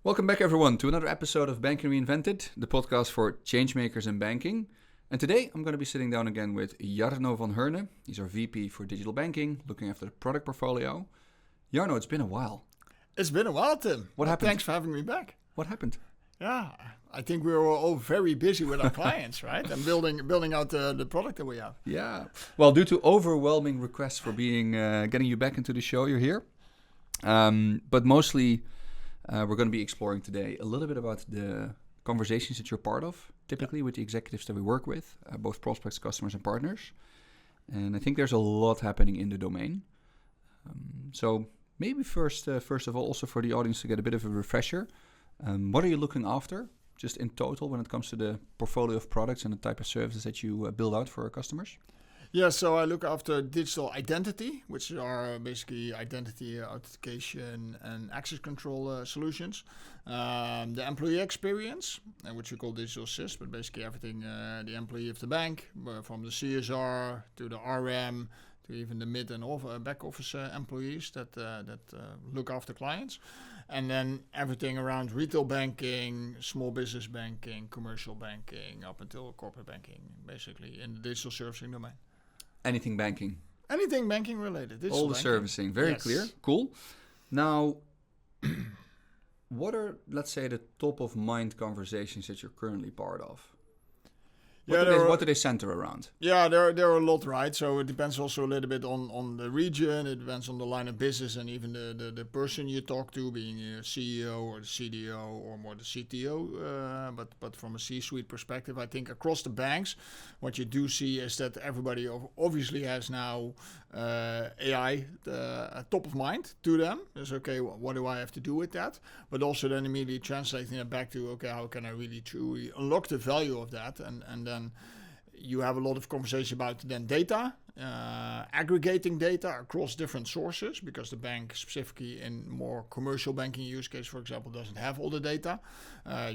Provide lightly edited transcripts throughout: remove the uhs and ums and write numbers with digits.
Welcome back, everyone, to another episode of Banking Reinvented, the podcast for changemakers in banking. And today I'm going to be sitting down again with Jarno van Hurne. He's our VP for digital banking, looking after the product portfolio. Jarno, it's been a while. It's been a while, Tim. What happened? Thanks for having me back. What happened? Yeah, I think we were all very busy with our clients, right? And building out the product that we have. Yeah. Well, due to overwhelming requests for getting you back into the show, you're here. But mostly, we're going to be exploring today a little bit about the conversations that you're part of, typically with the executives that we work with, both prospects, customers, and partners. And I think there's a lot happening in the domain. So maybe first of all, also for the audience to get a bit of a refresher, what are you looking after, just in total, when it comes to the portfolio of products and the type of services that you build out for our customers? Yeah, so I look after digital identity, which are basically identity authentication and access control solutions. The employee experience, which we call digital sys, but basically everything the employee of the bank, from the CSR to the RM to even the mid and back office employees that look after clients. And then everything around retail banking, small business banking, commercial banking, up until corporate banking, basically in the digital servicing domain. Anything banking. Anything banking related. All the servicing. Very clear. Cool. Now, what are, let's say, the top of mind conversations that you're currently part of? What do they center around? Yeah, there are a lot, right? So it depends also a little bit on the region. It depends on the line of business and even the person you talk to, being a CEO or the CDO or more the CTO. But from a C-suite perspective, I think across the banks, what you do see is that everybody obviously has now AI top of mind to them. It's okay, what do I have to do with that? But also then immediately translating it back to, okay, how can I really truly unlock the value of that? And then you have a lot of conversation about then data, aggregating data across different sources, because the bank specifically in more commercial banking use case, for example, doesn't have all the data.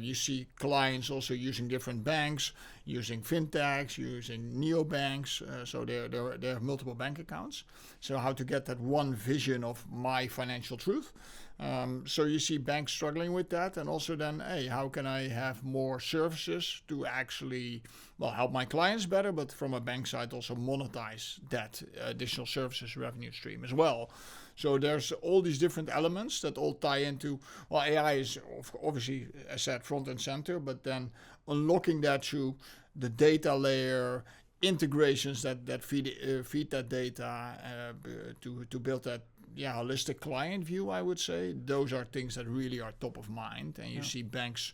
You see clients also using different banks, using fintechs, using neobanks, so they have multiple bank accounts. So how to get that one vision of my financial truth. So you see banks struggling with that, and also then, hey, how can I have more services to actually, help my clients better, but from a bank side also monetize that additional services revenue stream as well. So there's all these different elements that all tie into, AI is obviously, as said, front and center, but then unlocking that through the data layer, integrations that feed that data to build that holistic client view, I would say. Those are things that really are top of mind. And you see banks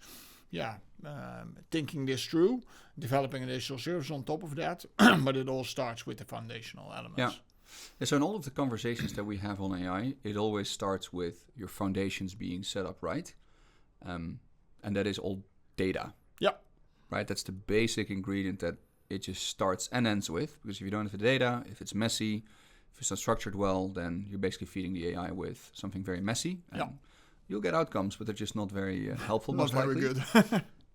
thinking this through, developing an additional service on top of that. But it all starts with the foundational elements. Yeah. So in all of the conversations that we have on AI, it always starts with your foundations being set up right. And that is all data. Yeah. Right? That's the basic ingredient that it just starts and ends with. Because if you don't have the data, if it's messy, if it's not structured well, then you're basically feeding the AI with something very messy. And you'll get outcomes, but they're just not very helpful. Not very good.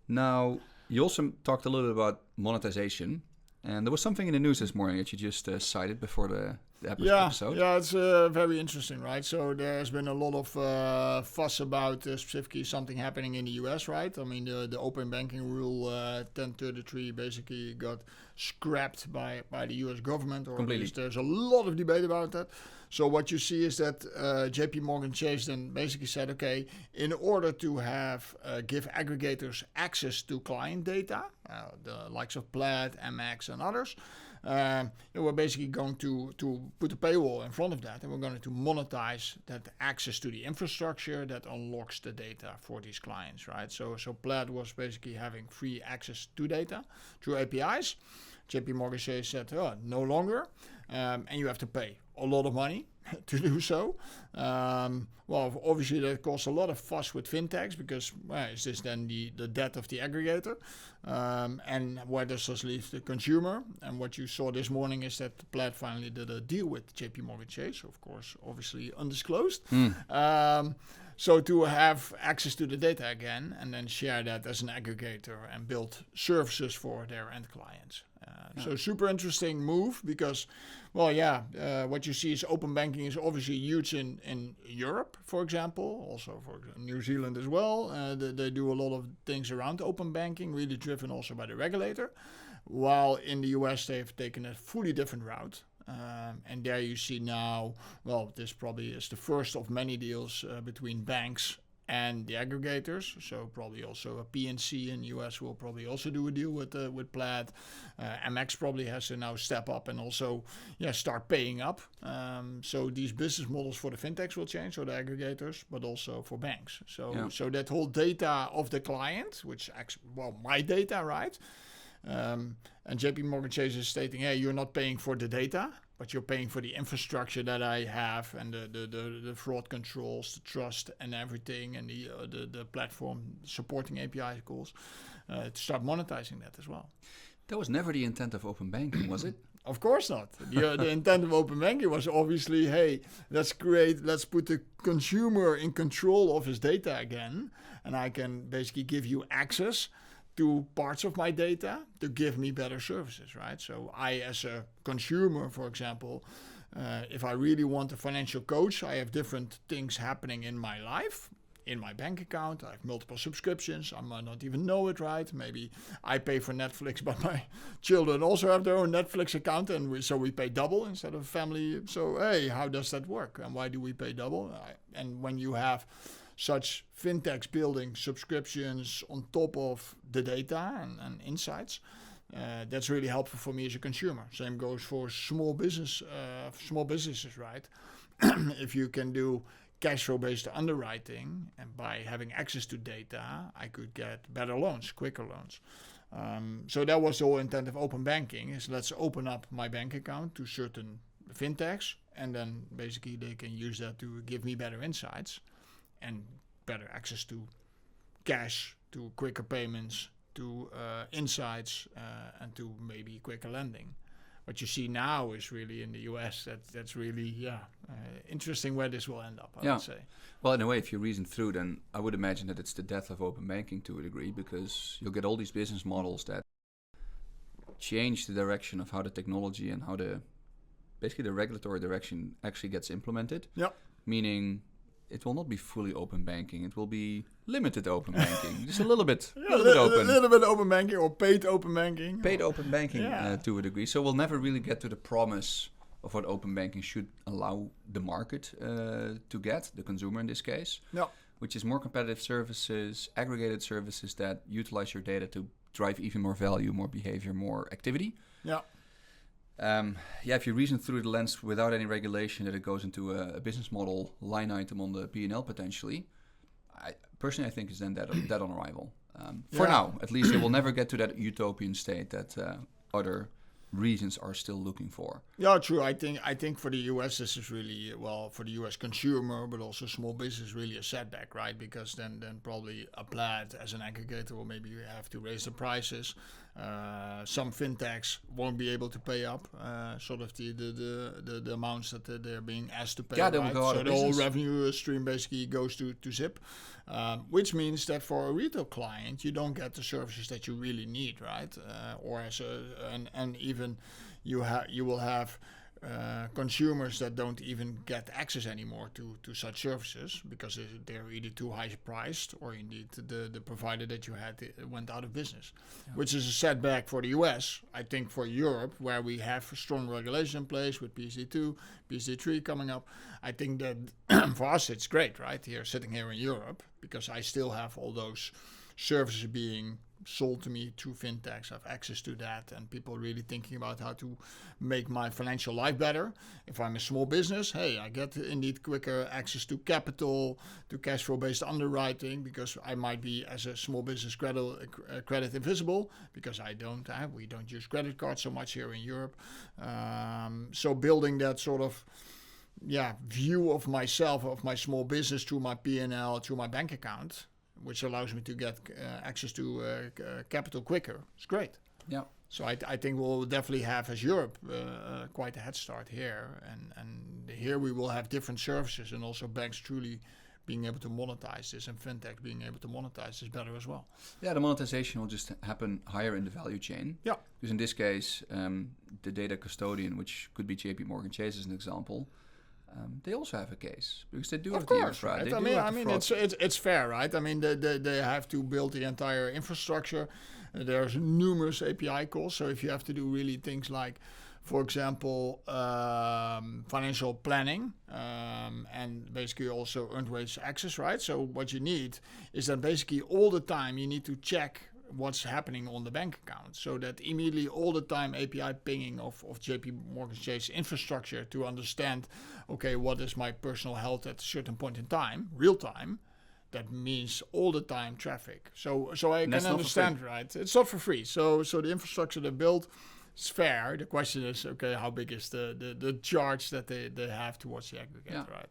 Now, you also talked a little bit about monetization. And there was something in the news this morning that you just cited before the episode. Yeah, it's very interesting, right? So there's been a lot of fuss about specifically something happening in the US, right? I mean, the open banking rule 1033 basically got scrapped by the US government, or completely. At least there's a lot of debate about that. So what you see is that JPMorgan Chase then basically said, okay, in order to have give aggregators access to client data, the likes of Plaid, MX, and others, we're basically going to put a paywall in front of that, and we're going to monetize that access to the infrastructure that unlocks the data for these clients, right? So Plaid was basically having free access to data through APIs. JPMorgan Chase said, no longer, and you have to pay a lot of money to do so. Obviously that caused a lot of fuss with fintechs, because is this then the debt of the aggregator? And where does this leave the consumer? And what you saw this morning is that Plaid finally did a deal with JPMorgan Chase, of course, obviously undisclosed. So to have access to the data again and then share that as an aggregator and build services for their end clients. So super interesting move because, what you see is open banking is obviously huge in Europe, for example, also for New Zealand as well. They do a lot of things around open banking, really driven also by the regulator. While in the US, they've taken a fully different route. And there you see now, this probably is the first of many deals between banks and the aggregators. So probably also a PNC in the US will probably also do a deal with Plaid. MX probably has to now step up and also start paying up. So these business models for the fintechs will change, or the aggregators, but also for banks. So that whole data of the client, which my data, right? And JPMorgan Chase is stating, hey, you're not paying for the data, but you're paying for the infrastructure that I have and the fraud controls, the trust and everything, and the platform supporting API calls to start monetizing that as well. That was never the intent of open banking, was it? Of course not. The intent of open banking was obviously, hey, let's put the consumer in control of his data again, and I can basically give you access to parts of my data to give me better services, right? So I, as a consumer, for example, if I really want a financial coach, I have different things happening in my life. In my bank account, I have multiple subscriptions. I might not even know it, right? Maybe I pay for Netflix, but my children also have their own Netflix account, and so we pay double instead of family. So, hey, how does that work? And why do we pay double? And when you have such fintechs building subscriptions on top of the data and insights, that's really helpful for me as a consumer. Same goes for small businesses, right? If you can do cash flow based underwriting, and by having access to data, I could get better loans, quicker loans. So that was the whole intent of open banking, is let's open up my bank account to certain fintechs, and then basically they can use that to give me better insights and better access to cash, to quicker payments, to insights, and to maybe quicker lending. What you see now is really in the US, that's really, interesting where this will end up, I would say. Well, in a way, if you reason through, then I would imagine that it's the death of open banking to a degree, because you'll get all these business models that change the direction of how the technology and how basically the regulatory direction actually gets implemented. Yep. Meaning it will not be fully open banking. It will be limited open banking. Just a little bit. A little bit open banking, or paid open banking. Paid open banking to a degree. So we'll never really get to the promise of what open banking should allow the market to get, the consumer in this case. Yeah. Which is more competitive services, aggregated services that utilize your data to drive even more value, more behavior, more activity. Yeah. If you reason through the lens without any regulation that it goes into a business model line item on the P&L potentially, I think is then dead on arrival. For now, at least it will never get to that utopian state that other regions are still looking for. Yeah, true. I think for the US this is really, for the US consumer, but also small business, really a setback, right? Because then probably a Plaid as an aggregator will maybe have to raise the prices. Some fintechs won't be able to pay up sort of the amounts that they're being asked to pay. Yeah, they will go out so of the business. whole revenue stream basically goes to zip, which means that for a retail client you don't get the services that you really need, right? Or as and even you will have consumers that don't even get access anymore to such services because they're either too high priced, or indeed the provider that you had went out of business, which is a setback for the US. I think for Europe, where we have strong regulation in place with PSD2, PSD3 coming up, I think that for us it's great, right? Sitting here in Europe, because I still have all those services being sold to me through fintechs. I have access to that, and people really thinking about how to make my financial life better. If I'm a small business, hey, I get indeed quicker access to capital, to cash flow based underwriting, because I might be, as a small business, credit invisible, because we don't use credit cards so much here in Europe. So building that sort of view of myself, of my small business, through my P&L, through my bank account, which allows me to get access to capital quicker. It's great. Yeah. So I think we'll definitely have, as Europe, quite a head start here. And here we will have different services, and also banks truly being able to monetize this and fintech being able to monetize this better as well. Yeah, the monetization will just happen higher in the value chain. Yeah. Because in this case, the data custodian, which could be JPMorgan Chase as an example, they also have a case because they do have the ears, right? It's fair, right? I mean, they have to build the entire infrastructure. There's numerous API calls. So if you have to do really things like, for example, financial planning and basically also earned wage access, right? So what you need is that basically all the time you need to check what's happening on the bank account, so that immediately all the time API pinging of JPMorgan Chase infrastructure to understand, okay, what is my personal health at a certain point in time, real time. That means all the time traffic. So I can understand, right? It's not for free. So the infrastructure they built is fair. The question is, okay, how big is the charge that they have towards the aggregate, right?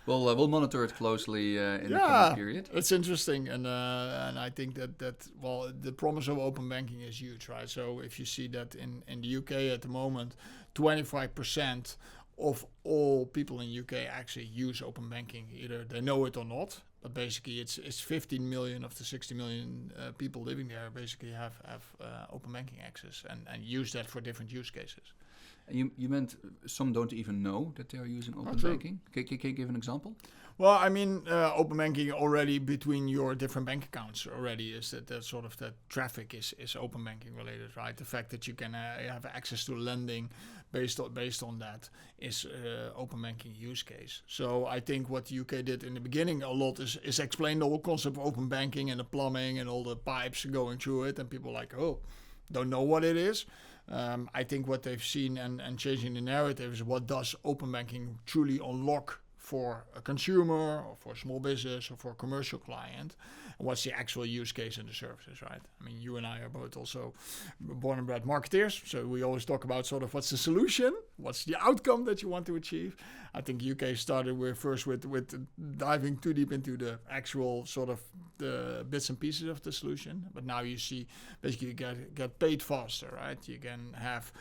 Well, we'll monitor it closely in the coming period. It's interesting, and I think that the promise of open banking is huge, right? So if you see that in the UK at the moment, 25% of all people in UK actually use open banking, either they know it or not. But basically, it's 15 million of the 60 million people living there basically have open banking access and use that for different use cases. You meant some don't even know that they are using open banking? Can you give an example? Well, I mean, open banking already between your different bank accounts already is that sort of that traffic is open banking related, right? The fact that you can have access to lending based on that is open banking use case. So I think what the UK did in the beginning a lot is explain the whole concept of open banking and the plumbing and all the pipes going through it, and people like, oh, don't know what it is. I think what they've seen and changing the narrative is what does open banking truly unlock for a consumer or for a small business or for a commercial client, and what's the actual use case and the services, right? I mean, you and I are both also born and bred marketeers, so we always talk about sort of what's the solution, what's the outcome that you want to achieve. I think UK started first with diving too deep into the actual sort of the bits and pieces of the solution, but now you see basically you get paid faster, right? You can have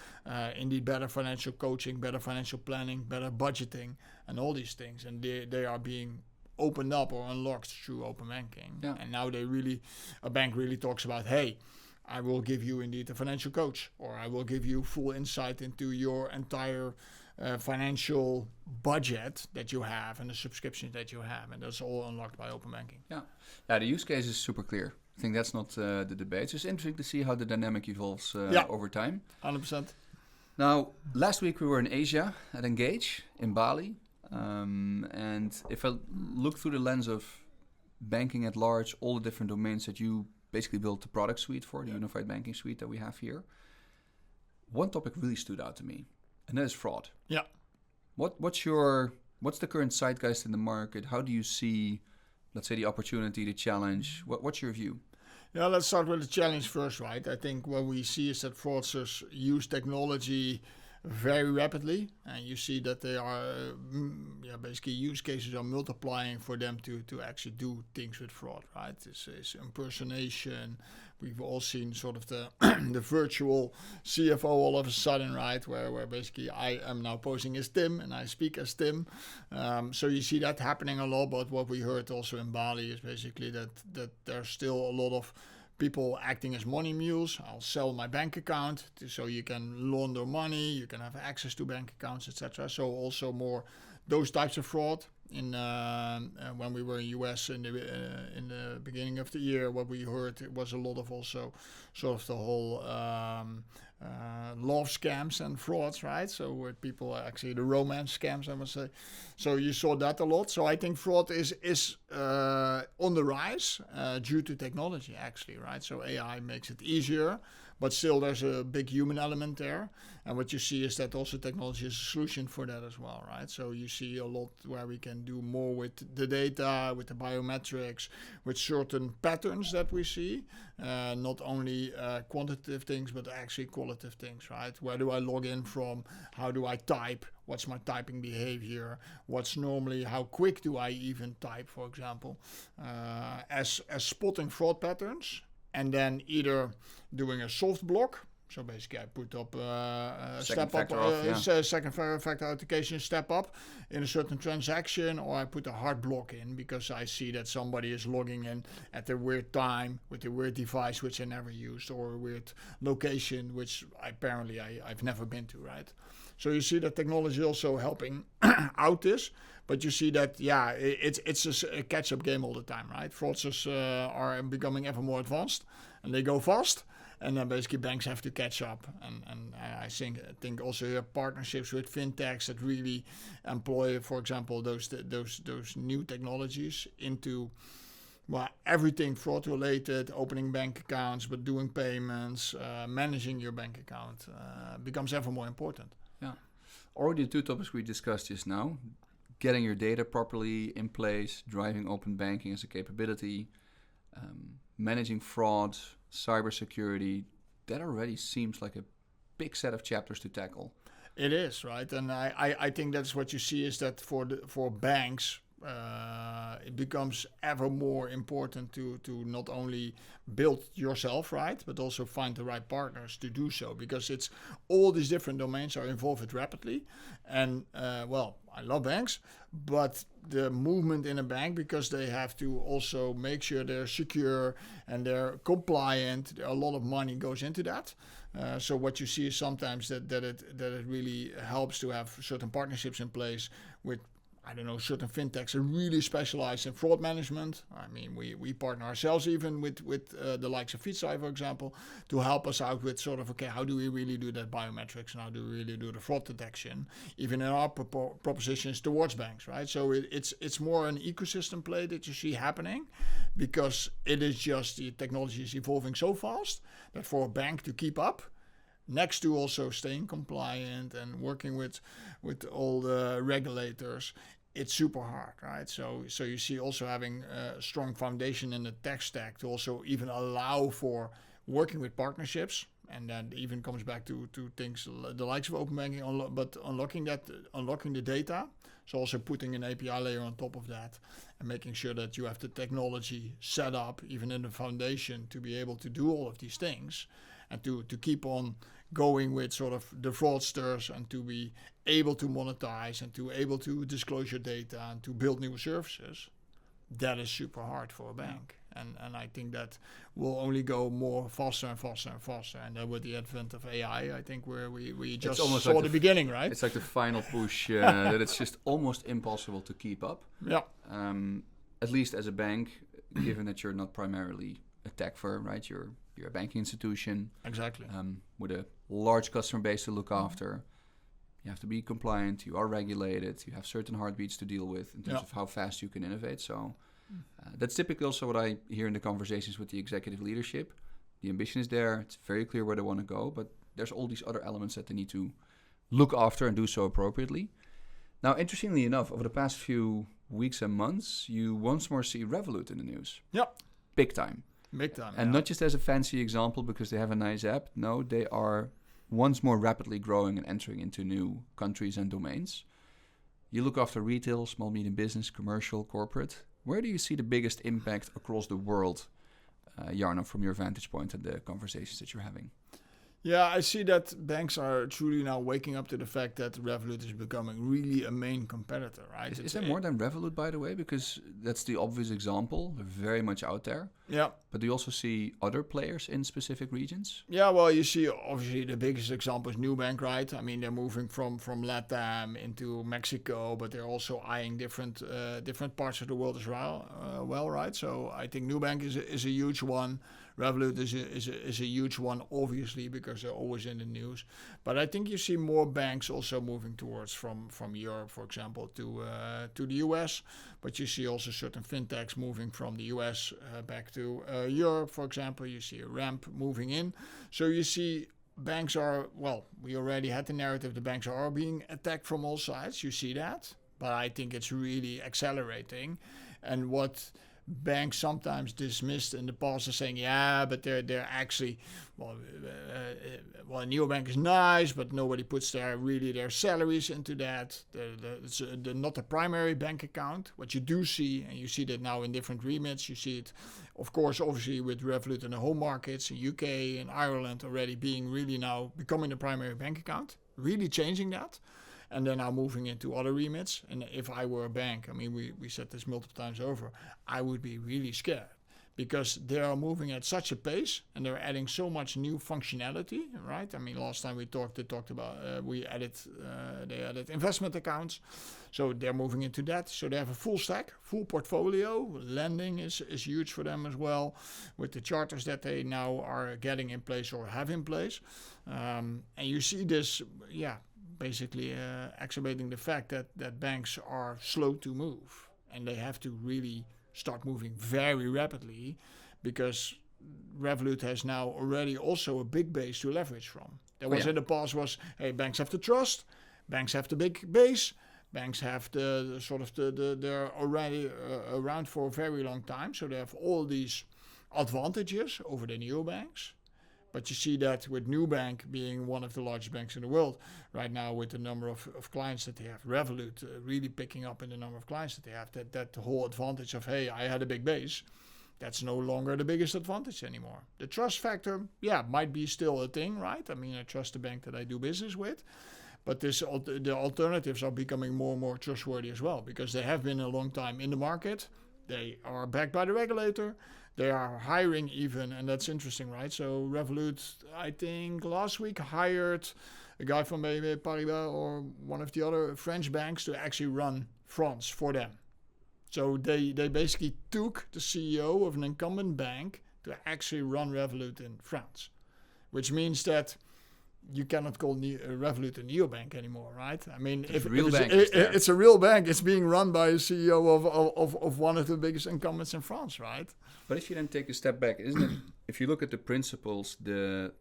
indeed better financial coaching, better financial planning, better budgeting, and all these things, and they are being opened up or unlocked through open banking. Yeah. And now a bank really talks about, hey, I will give you indeed a financial coach, or I will give you full insight into your entire financial budget that you have and the subscriptions that you have, and that's all unlocked by open banking. Yeah, the use case is super clear. I think that's not the debate. It's just interesting to see how the dynamic evolves over time. 100%. Now, last week we were in Asia at Engage in Bali. And if I look through the lens of banking at large, all the different domains that you basically built the product suite for, the unified banking suite that we have here, one topic really stood out to me, and that is fraud. Yeah. What's the current zeitgeist in the market? How do you see, let's say, the opportunity, the challenge? What's your view? Yeah, let's start with the challenge first, right? I think what we see is that fraudsters use technology very rapidly, and you see that they are basically use cases are multiplying for them to actually do things with fraud, right? This is impersonation. We've all seen sort of the the virtual CFO all of a sudden, right? Where basically I am now posing as Tim and I speak as Tim. So you see that happening a lot. But what we heard also in Bali is basically that there's still a lot of people acting as money mules. I'll sell my bank account so you can launder money, you can have access to bank accounts, etc. So also more those types of fraud. When we were in US in the beginning of the year, what we heard it was a lot of also sort of the whole love scams and frauds, right? So where people actually the romance scams, I must say. So you saw that a lot. So I think fraud is on the rise due to technology, actually, right? So AI makes it easier, but still there's a big human element there. And what you see is that also technology is a solution for that as well, right? So you see a lot where we can do more with the data, with the biometrics, with certain patterns that we see, not only quantitative things, but actually qualitative things, right? Where do I log in from? How do I type? What's my typing behavior? What's normally, how quick do I even type, for example? As spotting fraud patterns, and then either doing a soft block, So basically, I put up Second step factor up, off, yeah. second factor authentication step up in a certain transaction, or I put a hard block in because I see that somebody is logging in at a weird time with a weird device which I never used, or a weird location which apparently I've never been to, right? So you see that technology is also helping out this, but you see that, it's a catch-up game all the time, right? Fraudsters are becoming ever more advanced, and they go fast. And then basically banks have to catch up, and I think also you have partnerships with fintechs that really employ, for example, those new technologies into everything fraud related, opening bank accounts, but doing payments, managing your bank account becomes ever more important. Yeah, already the two topics we discussed just now: getting your data properly in place, driving open banking as a capability, managing fraud, cybersecurity. That already seems like a big set of chapters to tackle. It is, right? And I think that's what you see is that for banks, it becomes ever more important to not only build yourself right, but also find the right partners to do so, because it's all these different domains are evolving rapidly. And I love banks, but the movement in a bank, because they have to also make sure they're secure and they're compliant, a lot of money goes into that. So what you see is sometimes that it really helps to have certain partnerships in place with, I don't know, certain fintechs are really specialized in fraud management. I mean, we partner ourselves even with the likes of Fitsai, for example, to help us out with sort of, okay, how do we really do that biometrics and how do we really do the fraud detection, even in our propositions towards banks, right? So it's more an ecosystem play that you see happening, because it is just the technology is evolving so fast that for a bank to keep up, next to also staying compliant and working with all the regulators, it's super hard, right? So you see also having a strong foundation in the tech stack to also even allow for working with partnerships, and that even comes back to things the likes of open banking, but unlocking the data. So also putting an API layer on top of that and making sure that you have the technology set up even in the foundation to be able to do all of these things, and to keep on going with sort of the fraudsters, and to be able to monetize and to able to disclose your data and to build new services. That is super hard for a bank. And I think that will only go more faster and faster and faster. And then with the advent of AI, I think we just saw like the beginning, right? It's like the final push that it's just almost impossible to keep up. Yeah. At least as a bank, given that you're not primarily a tech firm, right? You're a banking institution. Exactly. With a large customer base to look after. You have to be compliant. You are regulated. You have certain heartbeats to deal with in terms of how fast you can innovate. So that's typically also what I hear in the conversations with the executive leadership. The ambition is there. It's very clear where they want to go. But there's all these other elements that they need to look after and do so appropriately. Now, interestingly enough, over the past few weeks and months, you once more see Revolut in the news. Yeah. Big time. Big time. And not just as a fancy example because they have a nice app. No, they are once more rapidly growing and entering into new countries and domains. You look after retail, small, medium business, commercial, corporate. Where do you see the biggest impact across the world, Jarno, from your vantage point and the conversations that you're having? Yeah, I see that banks are truly now waking up to the fact that Revolut is becoming really a main competitor, right? Is there more than Revolut, by the way? Because that's the obvious example. They're very much out there. Yeah. But do you also see other players in specific regions? Yeah, well, you see, obviously, the biggest example is Nubank, right? I mean, they're moving from LATAM into Mexico, but they're also eyeing different parts of the world as well, right? So I think Nubank is a huge one. Revolut is a huge one, obviously, because they're always in the news. But I think you see more banks also moving towards from Europe, for example, to the US. But you see also certain fintechs moving from the US back to Europe, for example. You see a ramp moving in. So you see banks are, well, we already had the narrative, the banks are being attacked from all sides. You see that. But I think it's really accelerating. And what banks sometimes dismissed in the past as saying, yeah, but they're actually, a neobank is nice, but nobody puts their salaries into that. It's not a primary bank account. What you do see, and you see that now in different remits, you see it, of course, obviously with Revolut in the home markets, in UK and Ireland already being really now becoming the primary bank account, really changing that. And then now moving into other remits. And if I were a bank, I mean, we said this multiple times over, I would be really scared because they are moving at such a pace and they're adding so much new functionality, right? I mean, last time they talked about, they added investment accounts. So they're moving into that. So they have a full stack, full portfolio. Lending is huge for them as well with the charters that they now are getting in place or have in place. And you see this, basically exacerbating the fact that banks are slow to move and they have to really start moving very rapidly because Revolut has now already also a big base to leverage from. There was in the past was, hey, banks have the trust, banks have the big base, banks have they're already around for a very long time, so they have all these advantages over the neobanks. But you see that with Nubank being one of the largest banks in the world right now with the number of clients that they have, Revolut really picking up in the number of clients that they have, that whole advantage of, hey, I had a big base, that's no longer the biggest advantage anymore. The trust factor, might be still a thing, right? I mean, I trust the bank that I do business with. But the alternatives are becoming more and more trustworthy as well because they have been a long time in the market. They are backed by the regulator. They are hiring even, and that's interesting, right? So Revolut, I think last week hired a guy from BNP Paribas or one of the other French banks to actually run France for them. So they basically took the CEO of an incumbent bank to actually run Revolut in France, which means that you cannot call Revolut a neobank anymore, right? I mean, it's a real bank. It's being run by a CEO of one of the biggest incumbents in France, right? But if you then take a step back, isn't it? If you look at the principles, the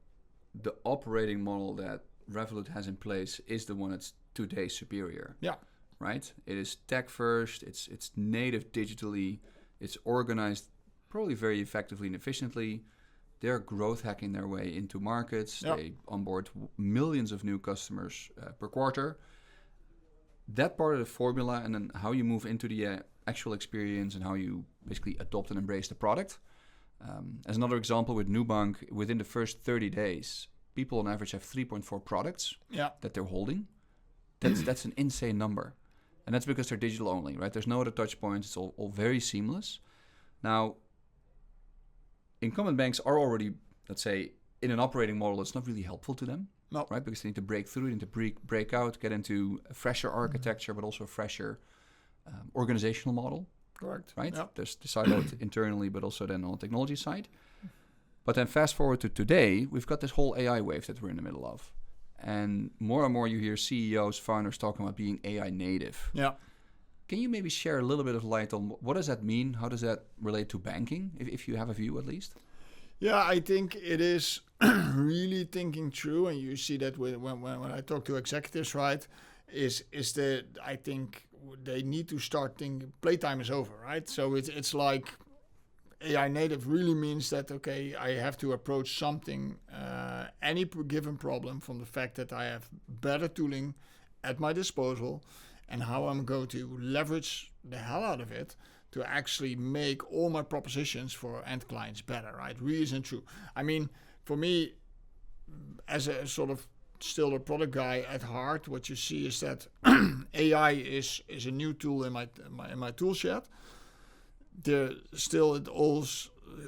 operating model that Revolut has in place is the one that's today superior. Yeah. Right? It is tech first. It's native digitally. It's organized probably very effectively and efficiently. They're growth hacking their way into markets. Yep. They onboard millions of new customers per quarter. That part of the formula and then how you move into the actual experience and how you basically adopt and embrace the product. As another example with Nubank, within the first 30 days, people on average have 3.4 products that they're holding. That's an insane number. And that's because they're digital only, right? There's no other touch points. It's all very seamless. Now, incumbent banks are already, let's say, in an operating model that's not really helpful to them, right? Because they need to break through, they need to break out, get into a fresher architecture, but also a fresher organizational model. Correct. Right? Yep. There's siloed internally, but also then on the technology side. But then fast forward to today, we've got this whole AI wave that we're in the middle of. And more you hear CEOs, founders talking about being AI native. Yeah. Can you maybe share a little bit of light on what does that mean? How does that relate to banking, if you have a view at least? Yeah, I think it is really thinking through, and you see that when I talk to executives, right, is that I think they need to start thinking playtime is over, right? So it's like AI native really means that, okay, I have to approach something, any given problem from the fact that I have better tooling at my disposal and how I'm going to leverage the hell out of it to actually make all my propositions for end clients better, right? Really isn't true. I mean, for me, as a sort of still a product guy at heart, what you see is that AI is a new tool in my tool shed. It all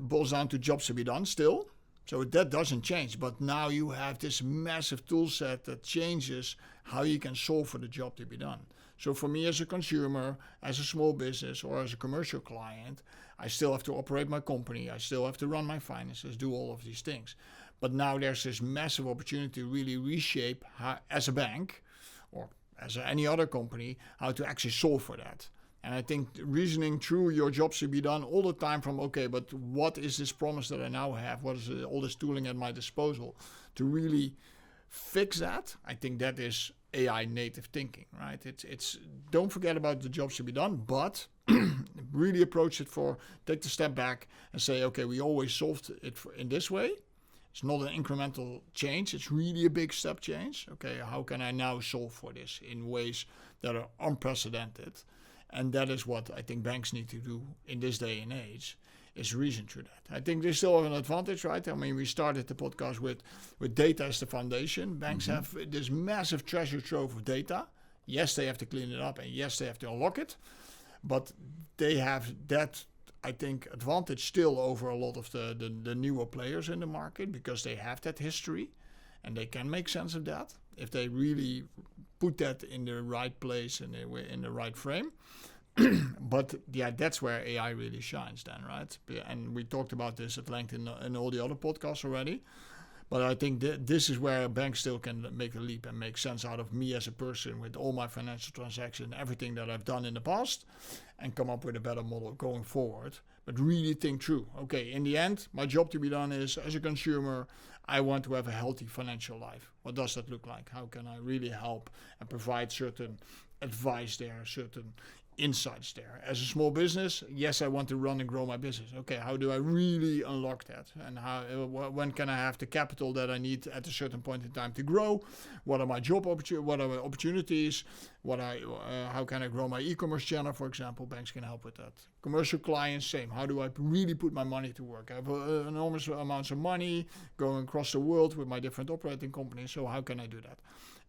boils down to jobs to be done still. So that doesn't change. But now you have this massive tool set that changes how you can solve for the job to be done. So for me as a consumer, as a small business, or as a commercial client, I still have to operate my company. I still have to run my finances, do all of these things. But now there's this massive opportunity to really reshape how, as a bank or as any other company, how to actually solve for that. And I think reasoning through your jobs to be done all the time from, okay, but what is this promise that I now have? What is all this tooling at my disposal to really fix that? I think that is AI native thinking, right? It's don't forget about the jobs to be done, but really approach it take the step back and say, okay, we always solved it in this way. It's not an incremental change. It's really a big step change. Okay, how can I now solve for this in ways that are unprecedented? And that is what I think banks need to do in this day and age, is reason through that. I think they still have an advantage, right? I mean, we started the podcast with data as the foundation. Banks have this massive treasure trove of data. Yes, they have to clean it up, and yes, they have to unlock it. But they have that, I think, advantage still over a lot of the newer players in the market, because they have that history and they can make sense of that if they really put that in the right place and in the right frame. But yeah, that's where AI really shines then, right? And we talked about this at length in all the other podcasts already. But I think this is where a bank still can make a leap and make sense out of me as a person with all my financial transactions, everything that I've done in the past, and come up with a better model going forward. But really think through, okay, in the end, my job to be done is, as a consumer, I want to have a healthy financial life. What does that look like? How can I really help and provide certain advice there, certain insights there? As a small business, yes, I want to run and grow my business. Okay, how do I really unlock that? And when can I have the capital that I need at a certain point in time to grow? What are my what are my opportunities? How can I grow my e-commerce channel, for example? Banks can help with that. Commercial clients, same. How do I really put my money to work? I have enormous amounts of money going across the world with my different operating companies. So how can I do that?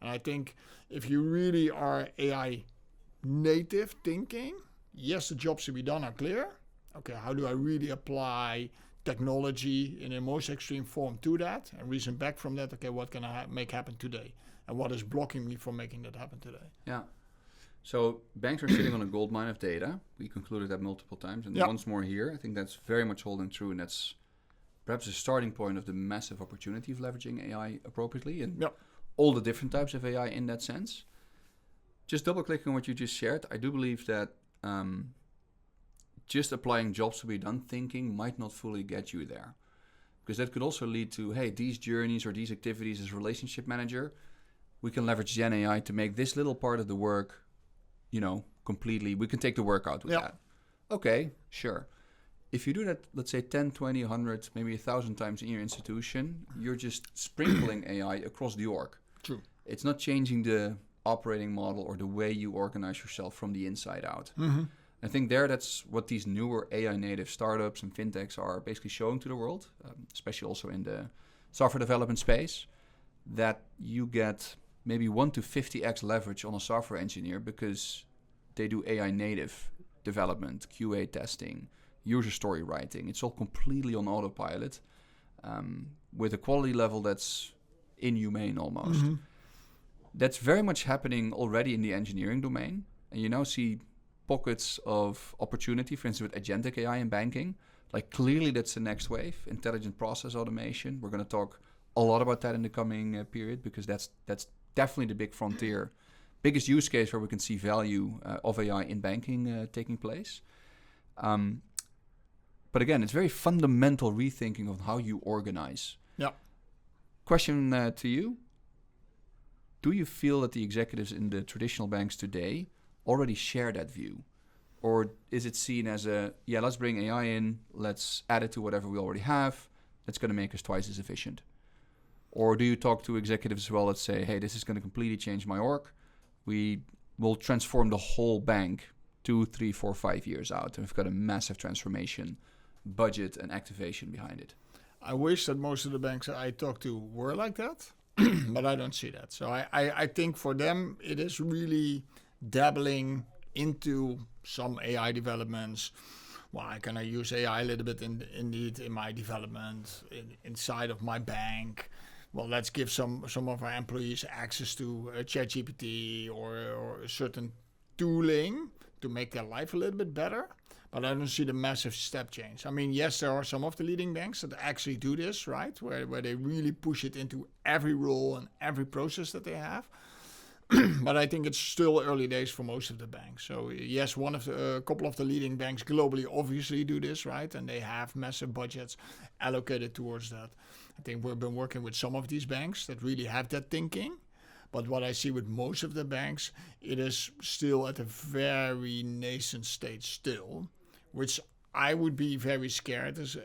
And I think if you really are AI native thinking, yes, the jobs to be done are clear. Okay, how do I really apply technology in a most extreme form to that and reason back from that? Okay, what can I make happen today? And what is blocking me from making that happen today? Yeah. So banks are sitting on a gold mine of data. We concluded that multiple times. And once more here, I think that's very much holding true. And that's perhaps the starting point of the massive opportunity of leveraging AI appropriately and all the different types of AI in that sense. Just double-clicking on what you just shared, I do believe that just applying jobs to be done thinking might not fully get you there. Because that could also lead to, hey, these journeys or these activities as relationship manager, we can leverage Gen AI to make this little part of the work, completely, we can take the work out with that. Okay, sure. If you do that, let's say 10, 20, 100, maybe 1,000 times in your institution, you're just sprinkling AI across the org. True. It's not changing the operating model or the way you organize yourself from the inside out. Mm-hmm. I think that's what these newer AI native startups and fintechs are basically showing to the world, especially also in the software development space, that you get maybe 1 to 50x leverage on a software engineer because they do AI native development, QA testing, user story writing. It's all completely on autopilot with a quality level that's inhumane almost. Mm-hmm. That's very much happening already in the engineering domain. And you now see pockets of opportunity, for instance, with agentic AI in banking. Like clearly that's the next wave, intelligent process automation. We're going to talk a lot about that in the coming period because that's definitely the big frontier, biggest use case where we can see value of AI in banking taking place. But again, it's very fundamental rethinking of how you organize. Yeah. Question to you. Do you feel that the executives in the traditional banks today already share that view? Or is it seen as let's bring AI in, let's add it to whatever we already have, that's going to make us twice as efficient? Or do you talk to executives as well that say, hey, this is going to completely change my org. We will transform the whole bank 2, 3, 4, 5 years out. And we've got a massive transformation budget and activation behind it. I wish that most of the banks I talk to were like that, but I don't see that. So I think for them, it is really dabbling into some AI developments. Why can I use AI a little bit in my development inside of my bank? Well, let's give some of our employees access to ChatGPT or a certain tooling to make their life a little bit better. But I don't see the massive step change. I mean, yes, there are some of the leading banks that actually do this, right? Where they really push it into every role and every process that they have. But I think it's still early days for most of the banks. So yes, a couple of the leading banks globally obviously do this, right? And they have massive budgets allocated towards that. I think we've been working with some of these banks that really have that thinking. But what I see with most of the banks, it is still at a very nascent stage still, which I would be very scared as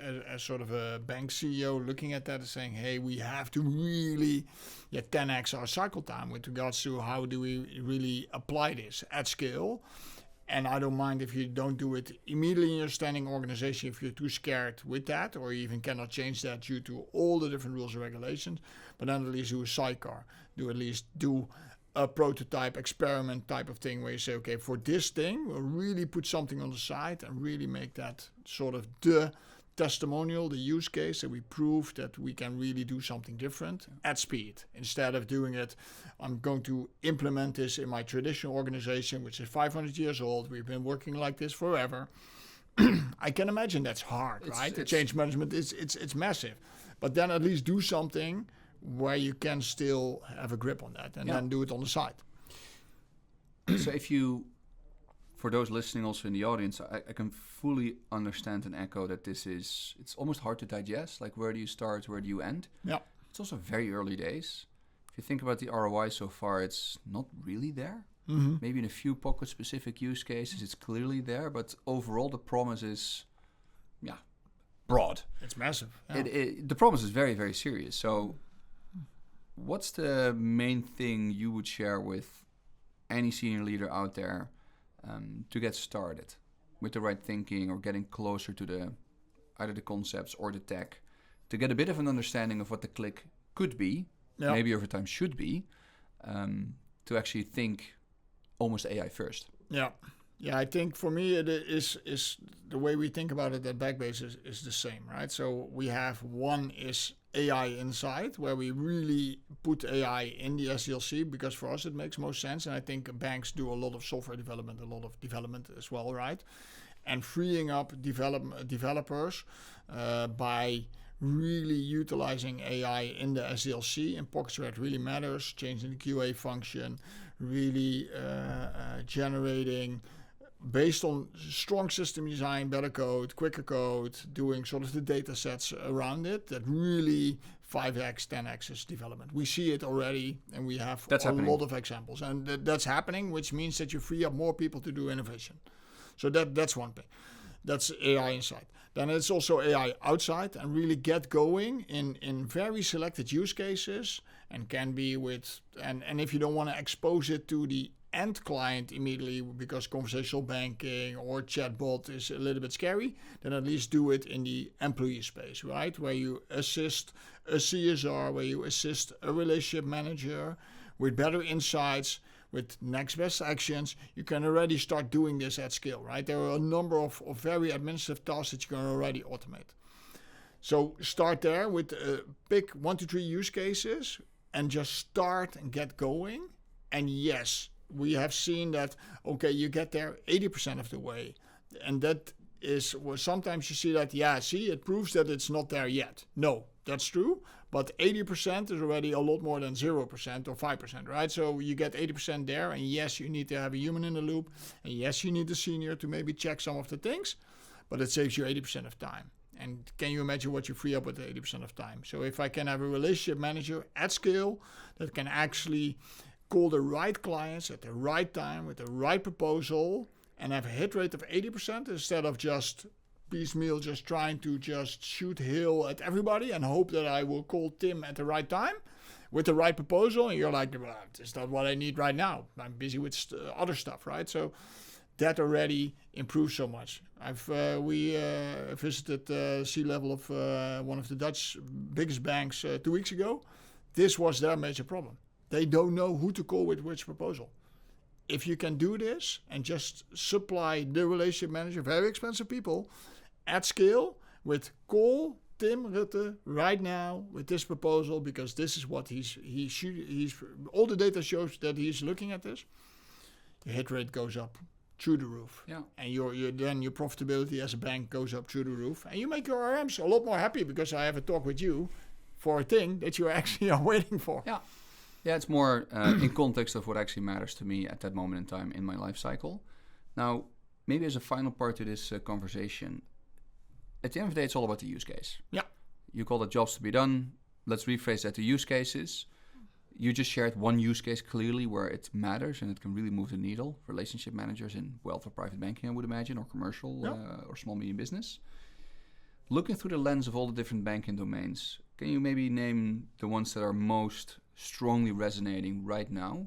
sort of a bank CEO looking at that and saying, hey, we have to really 10x our cycle time with regards to how do we really apply this at scale. And I don't mind if you don't do it immediately in your standing organization if you're too scared with that, or you even cannot change that due to all the different rules and regulations. But then at least do a sidecar. Do a prototype experiment type of thing where you say, okay, for this thing, we'll really put something on the side and really make that sort of the testimonial, the use case that we prove that we can really do something different at speed. Instead of doing it, I'm going to implement this in my traditional organization, which is 500 years old. We've been working like this forever. I can imagine that's hard, right? The change management, it's massive. But then at least do something where you can still have a grip on that and then do it on the side. So if you, for those listening also in the audience, I can fully understand and echo that it's almost hard to digest. Like, where do you start? Where do you end? Yeah. It's also very early days. If you think about the ROI so far, it's not really there. Mm-hmm. Maybe in a few pocket-specific use cases, it's clearly there. But overall, the promise is, broad. It's massive. Yeah. The promise is very, very serious. So what's the main thing you would share with any senior leader out there to get started with the right thinking or getting closer to either the concepts or the tech, to get a bit of an understanding of what the click could be, maybe over time should be, to actually think almost AI first? Yeah, I think for me it is the way we think about it at Backbase is the same, right? So we have one is AI inside, where we really put AI in the SDLC, because for us it makes most sense. And I think banks do a lot of software development, a lot of development as well, right? And freeing up developers by really utilizing AI in the SDLC in pockets where it really matters, changing the QA function, really generating based on strong system design, better code, quicker code, doing sort of the data sets around it that really 5x, 10x is development. We see it already, and we have lot of examples. And that's happening, which means that you free up more people to do innovation. So that's one thing. That's AI inside. Then it's also AI outside, and really get going in very selected use cases, and can be with, and if you don't want to expose it to the end client immediately because conversational banking or chatbot is a little bit scary, then at least do it in the employee space, right? Where you assist a CSR, where you assist a relationship manager with better insights, with next best actions. You can already start doing this at scale, right? There are a number of very administrative tasks that you can already automate. So start there with pick 1 to 3 use cases and just start and get going. And yes, we have seen that, okay, you get there 80% of the way. And that is, well, sometimes you see that, it proves that it's not there yet. No, that's true. But 80% is already a lot more than 0% or 5%, right? So you get 80% there. And yes, you need to have a human in the loop. And yes, you need a senior to maybe check some of the things. But it saves you 80% of time. And can you imagine what you free up with the 80% of time? So if I can have a relationship manager at scale that can actually call the right clients at the right time with the right proposal and have a hit rate of 80% instead of just piecemeal, just trying to just shoot hail at everybody and hope that I will call Tim at the right time with the right proposal. And you're like, well, that's not what I need right now. I'm busy with other stuff, right? So that already improves so much. We visited the C-level of one of the Dutch biggest banks 2 weeks ago. This was their major problem. They don't know who to call with which proposal. If you can do this and just supply the relationship manager, very expensive people, at scale with call Tim Rutten right now with this proposal, because this is what he's all the data shows that he's looking at this, the hit rate goes up through the roof. Yeah. And then your profitability as a bank goes up through the roof. And you make your RMs a lot more happy because I have a talk with you for a thing that you actually are waiting for. Yeah. Yeah, it's more in context of what actually matters to me at that moment in time in my life cycle. Now, maybe as a final part to this conversation, at the end of the day, it's all about the use case. Yeah. You call it jobs to be done. Let's rephrase that to use cases. You just shared one use case clearly where it matters and it can really move the needle. Relationship managers in wealth or private banking, I would imagine, or commercial or small medium business. Looking through the lens of all the different banking domains, can you maybe name the ones that are most strongly resonating right now,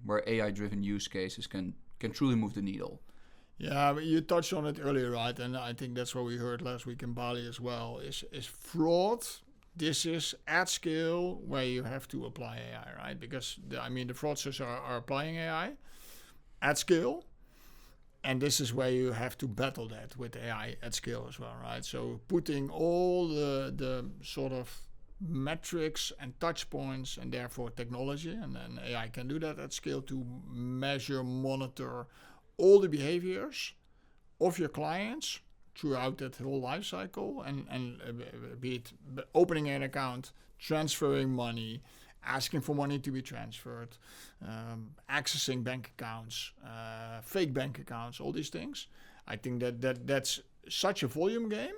where AI-driven use cases can truly move the needle? Yeah, but you touched on it earlier, right? And I think that's what we heard last week in Bali as well, is fraud. This is at scale where you have to apply AI, right? Because, the fraudsters are applying AI at scale. And this is where you have to battle that with AI at scale as well, right? So putting all the sort of metrics and touch points and therefore technology, and then AI can do that at scale to measure, monitor all the behaviors of your clients throughout that whole life cycle, and be it opening an account, transferring money, asking for money to be transferred, accessing bank accounts, fake bank accounts, all these things. I think that's such a volume game,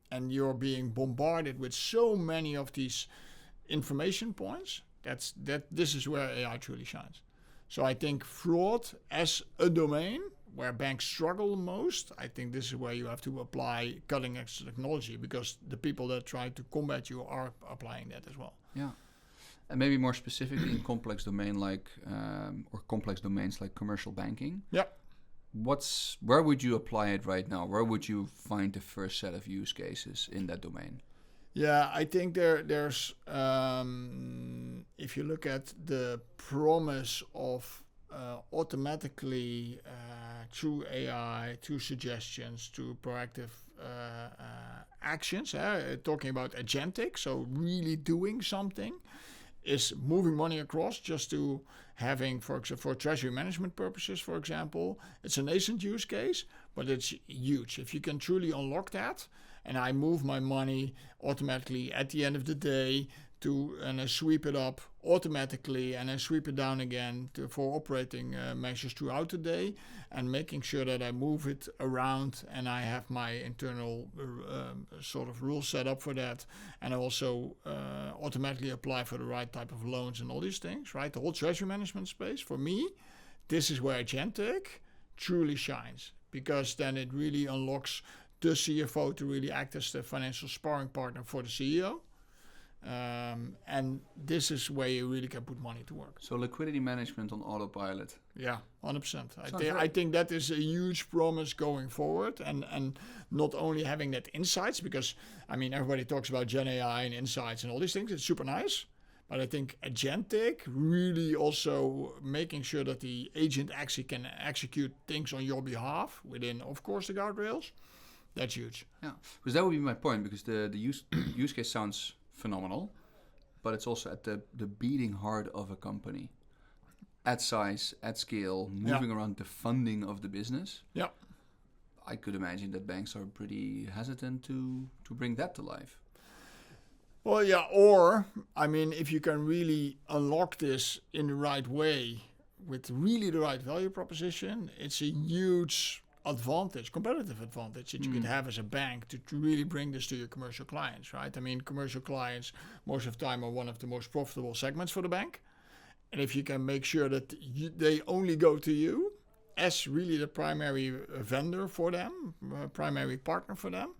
and you're being bombarded with so many of these information points. This is where AI truly shines. So I think fraud as a domain where banks struggle most, I think this is where you have to apply cutting edge technology, because the people that try to combat you are applying that as well. Yeah. And maybe more specifically in complex domains like commercial banking. Yeah. Where would you apply it right now? Where would you find the first set of use cases in that domain? Yeah, I think there's if you look at the promise of automatically through AI, through suggestions, through proactive actions, talking about agentic, so really doing something, is moving money across just to having, for treasury management purposes, for example. It's a nascent use case, but it's huge. If you can truly unlock that, and I move my money automatically at the end of the day and I sweep it up automatically and I sweep it down again for operating measures throughout the day, and making sure that I move it around and I have my internal sort of rule set up for that, and I also automatically apply for the right type of loans and all these things, right? The whole treasury management space, for me, this is where agentic truly shines, because then it really unlocks the CFO to really act as the financial sparring partner for the CEO. And this is where you really can put money to work. So liquidity management on autopilot. Yeah, 100%. I think that is a huge promise going forward, and not only having that insights, because everybody talks about Gen AI and insights and all these things. It's super nice, but I think agentic really also making sure that the agent actually can execute things on your behalf within, of course, the guardrails. That's huge. Yeah, because that would be my point, because the use case sounds phenomenal, but it's also at the beating heart of a company, at size, at scale, moving around the funding of the business. Yeah, I could imagine that banks are pretty hesitant to bring that to life. Well, yeah, or if you can really unlock this in the right way with really the right value proposition, it's a huge competitive advantage that you could have as a bank to really bring this to your commercial clients, right? Commercial clients most of the time are one of the most profitable segments for the bank. And if you can make sure that they only go to you as really the primary vendor for them, primary partner for them,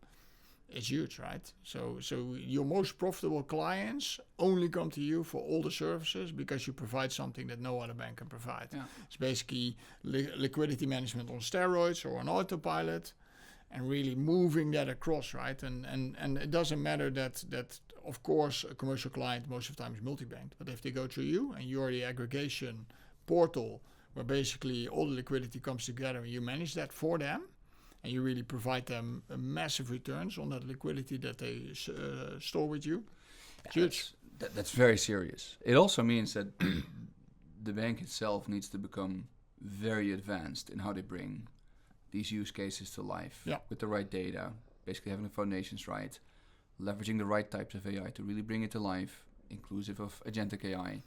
it's huge, right? So your most profitable clients only come to you for all the services because you provide something that no other bank can provide. Yeah. It's basically liquidity management on steroids or on autopilot, and really moving that across, right? And it doesn't matter that of course a commercial client most of the time is multi-banked, but if they go through you and you're the aggregation portal where basically all the liquidity comes together and you manage that for them, and you really provide them massive returns on that liquidity that they store with you. That's very serious. It also means that the bank itself needs to become very advanced in how they bring these use cases to life with the right data, basically having the foundations right, leveraging the right types of AI to really bring it to life, inclusive of agentic AI.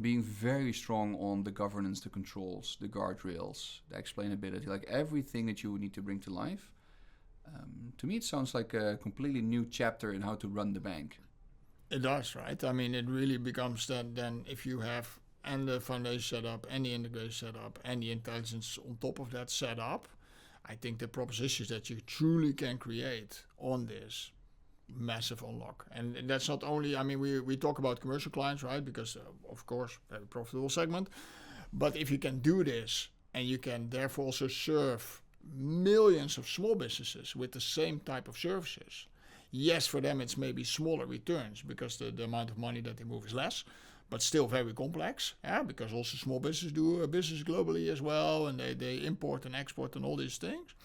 Being very strong on the governance, the controls, the guardrails, the explainability, like everything that you would need to bring to life. To me, it sounds like a completely new chapter in how to run the bank. It does, right? I mean, it really becomes that then if you have and the foundation set up and the integration set up and the intelligence on top of that set up, I think the propositions that you truly can create on this massive unlock. And that's not only, I mean, we talk about commercial clients, right? Because of course, very profitable segment. But if you can do this and you can therefore also serve millions of small businesses with the same type of services, yes, for them it's maybe smaller returns because the amount of money that they move is less, but still very complex, because also small businesses do business globally as well, and they import and export and all these things.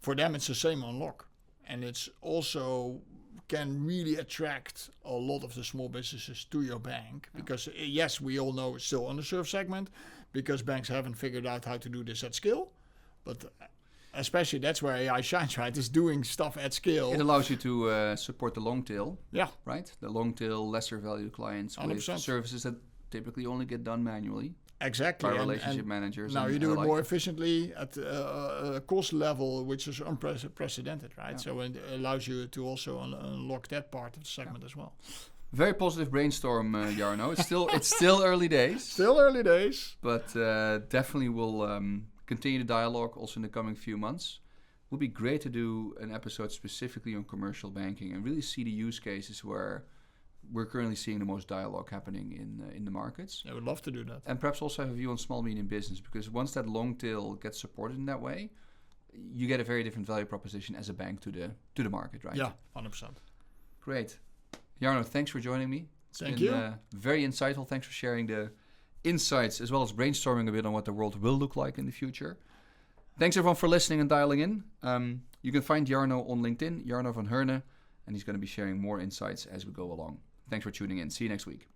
For them, it's the same unlock. And it's also can really attract a lot of the small businesses to your bank because, yes, we all know it's still underserved segment because banks haven't figured out how to do this at scale. But especially that's where AI shines, right? Is doing stuff at scale. It allows you to support the long tail. Yeah. Right? The long tail, lesser value clients 100%. With services that typically only get done manually. Exactly. By relationship managers. Now you do it more efficiently at a cost level, which is unprecedented, right? Yeah. So it allows you to also unlock that part of the segment as well. Very positive brainstorm, Jarno. It's still early days. Still early days. But definitely will continue the dialogue also in the coming few months. It would be great to do an episode specifically on commercial banking and really see the use cases where we're currently seeing the most dialogue happening in the markets. I would love to do that. And perhaps also have a view on small, medium business, because once that long tail gets supported in that way, you get a very different value proposition as a bank to the market, right? Yeah, 100%. Great. Jarno, thanks for joining me. Thank you. Very insightful. Thanks for sharing the insights as well as brainstorming a bit on what the world will look like in the future. Thanks everyone for listening and dialing in. You can find Jarno on LinkedIn, Jarno van Hurne, and he's going to be sharing more insights as we go along. Thanks for tuning in. See you next week.